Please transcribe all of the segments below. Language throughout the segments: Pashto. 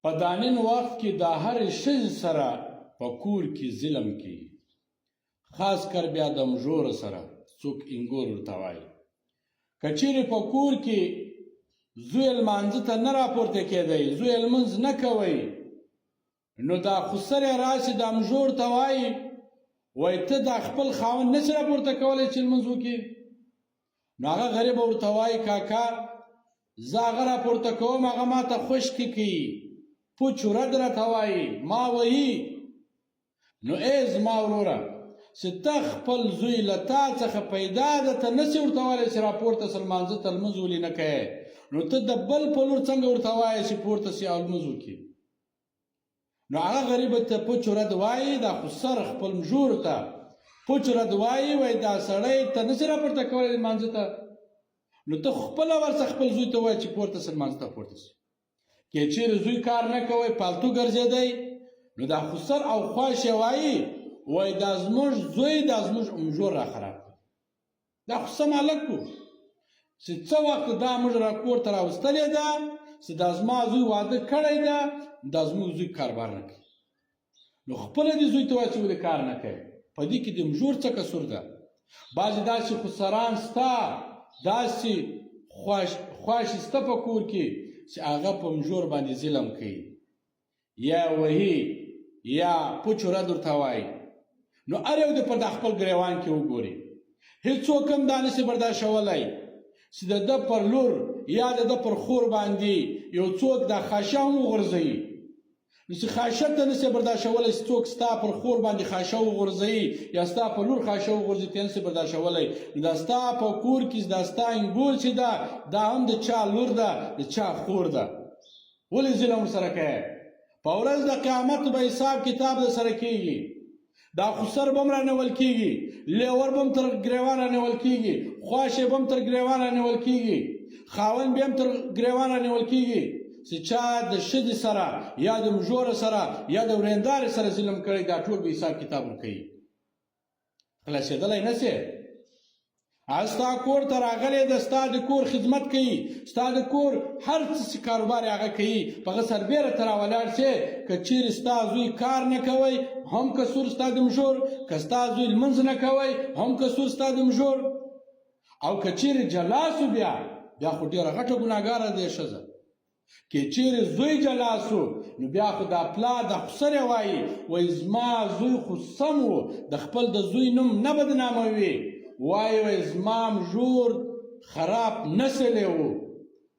په دانن وخت کې د هرې ښځې سره په کور کې ظلم کوي، خاص کر بیا د مژور سره څوک انګور ورته وایي. که چیرې په کور کې زوی لمانځه ته نه راپورته کېدی، زوی لمونځ نه کوئ، نو دا خسرې راشي دا مژور ته وایي وایي ته دا خپل خاوند نشي راپورته کولی چې لمونځ وکړي. نو هغه غریب ورته وایي کاکا زه هغه راپورته کوم، هغه ما ته خشکې کوي، پوچ ورد راته وایي، ما وهي. نو ای زما وروره چې ته خپل زوی له تا څخه پیدا ده، ته نسې ورته ویلی چې راپورته سه لمانځه ته لمونځ ولې نه کوې، نو ته د بل په لور څنګه ورته وایې چې پورته سي او لمونځ وکړي. نو هغه غریب ته پوچ رد وایي، دا خو سر خپل مژور ته پوچ رد وایي، وایي دا سړی ته نسې راپورته کولی لمانځه ته، نو ته خپله ورڅه خپل زوی ته وایي چې پورته سه لمانځه ته پورته سي. که چیرې زوی کار نه کوی پالتو ګرځېدی، نو دا خو سر او خواش یې وایي وایي دا زموږ زوی دا زموږ مژور را خراب کړ. دا خو سم هلک و چې څه وخت دا موږ را کور ته راوستلې ده چې دا زما زوی واده کړی ده، دا زموږ زوی کاربار نه کوي. نو خپله دې زوی ته وایي چې ولې کار نه کوي، په دې کې د مژور څه قصور ده. بعضې داسې خسران سته، داسې خواشي سته په کور کې چې هغه په مژور باندې ظلم کوي، یا وهي یا پوچ رد ورته وایي. نو هر یو دې په دا خپل ګریوان کې وګوري، هېڅوک هم دا نشي برداشتولی چې د ده پر لور یا د ده پر خور باندې یو څوک دا خاشه هم وغورځوي. نو چې خاشه ته نشي برداشتولی چې څوک ستا پر خور باندې خاشه وغورځوي یا ستا په لور خاشه وغورځوي، ته نشي برداشتولی. نو دا ستا په کور کې دا ستا انګور چې ده دا هم د چا لور ده، د چا خور ده. ولې ظلم ورسره کوې؟ په ورځ د قیامت به حساب کتاب در سره کېږي. دا خسر به هم رانیول کېږي، لیور به هم تر ګریوان رانیول کېږي، خواشې به هم تر ګریوان رانیول کېږي، خاوند به هم تر ګریوان رانیول کېږي چې چا د ښځې سره یا د مژور سره یا د ورېندارې سره ظلم کړی، دا ټول به حساب کتاب ورکوي. خلاصېدلی نه شې. ستا کور ته راغلی ده، ستا د کور خدمت کوي، ستا د کور هر څه کاروبار هغه کوي، په هغه سربیره ته راولاړ شې. که چیرې ستا زوی کار نه کوی هم قصور ستا د مژور، که ستا زوی لمونځ نه کوی هم قصور ستا د مژور، او که چیرې جلا سو بیا خو ډېره غټه ګناهګاره دی ښځه. که چیرې زوی جلا سو نو بیا خو دا پلار د خسرې وایي وایي زما زوی خو سم و، د خپل د زوی نوم نه بدناموي، وایي زما مژور خراب نسلی و،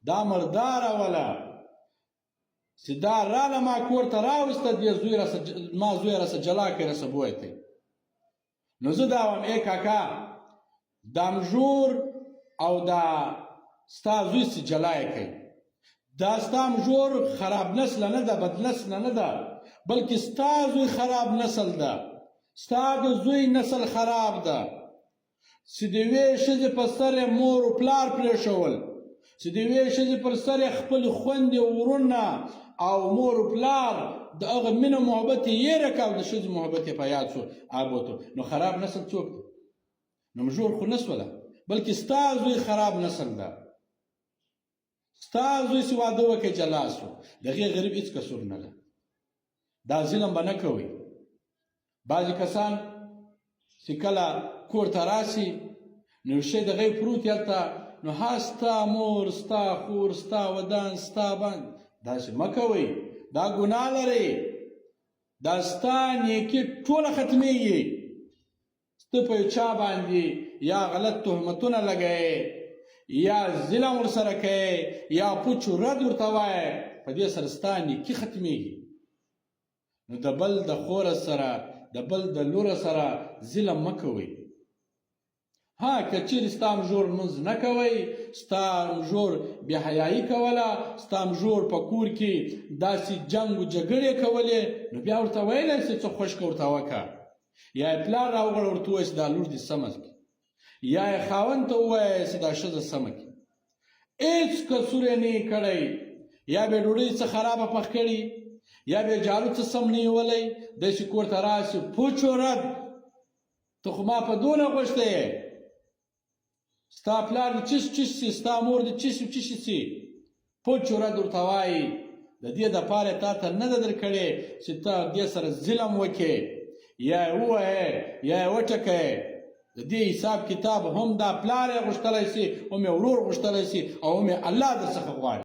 دا مرداره وله چې دا راله ما کور ته راوسته، ما زوی راسه جلا کړي راسه بویتی. نو زه دا وایم ای کاکا دا مژور او دا ستا زوی چې جلا یې کوي، دا ستا مژور خراب نسله نه ده، بد نسله نه ده، بلکې ستا زوی خراب نسل ده، ستا د زوی نسل خراب ده چې د یوې ښځې په سر یې مور و پلار پرېښول، چې د یوې ښځې پر سر یې خپلې خویندې ورونه او مور و پلار د هغه مینه محبت یې هېره کړه او د ښځې محبت یې په یاد شو آبوتو. نو خراب نسل څوک ده؟ نو مژور خو نه سوله، بلکې ستا زوی خراب نسل ده. ستا زوی چې واده وکړي جلا سو، د هغې غریب هېڅ قصور نه ده. دا ظلم به نه کوئ. بعضې کسان چې کله کور ته راشي نو شی د هغې پروت هلته، نو ها ستا مور ستا خور ستا ودان ستا بند، داسې مه کوئ، دا ګناه لرئ، دا ستا نیکي ټوله ختمېږي. ته په یو چا باندې یا غلط تهمتونه لګوې یا ظلم ورسره کوې یا پوچ رد ورته وایې، په دې سره ستا نیکي ختمېږي. نو د بل د خوره سره د بل د لوره سره ظلم مه کوئ. ها که چیرې ستا مژور لمونځ نه کوئ، ستا مژور بې حیایي کوله، ستا مژور په کور کې داسې جنګ و جګړې کولې، نو بیا ورته ویلی شې څه خوشکه ورته وکړه، یا یې پلار راوغړه ورته ووایه چې دا لور دې سمه کړي، یا یې خاوند ته ووایه چې دا ښځه سمه کړي. هېڅ قصور یې نه یې کړی، یا به یې ډوډۍ څه خرابه پخ کړي، یا به یې جارو څه سم نه نیولی، داسې کور ته راشي پوچ و رد، ته خو ما په دونه غوښتی یې، ستا پلار دې چیس چیس سي، ستا مور دې چیس چیس سي، پوچ و رد ورته وایي، د د دې دپاره تا ته نه ده درکړې چې ته دې سره ظلم وکړې یا یې ووهې یا یې وټکې د دې حساب کتاب هم دا پلار یې غوښتلی سي هم یې ورور غوښتلی سي او هم یې الله در څخه غواړي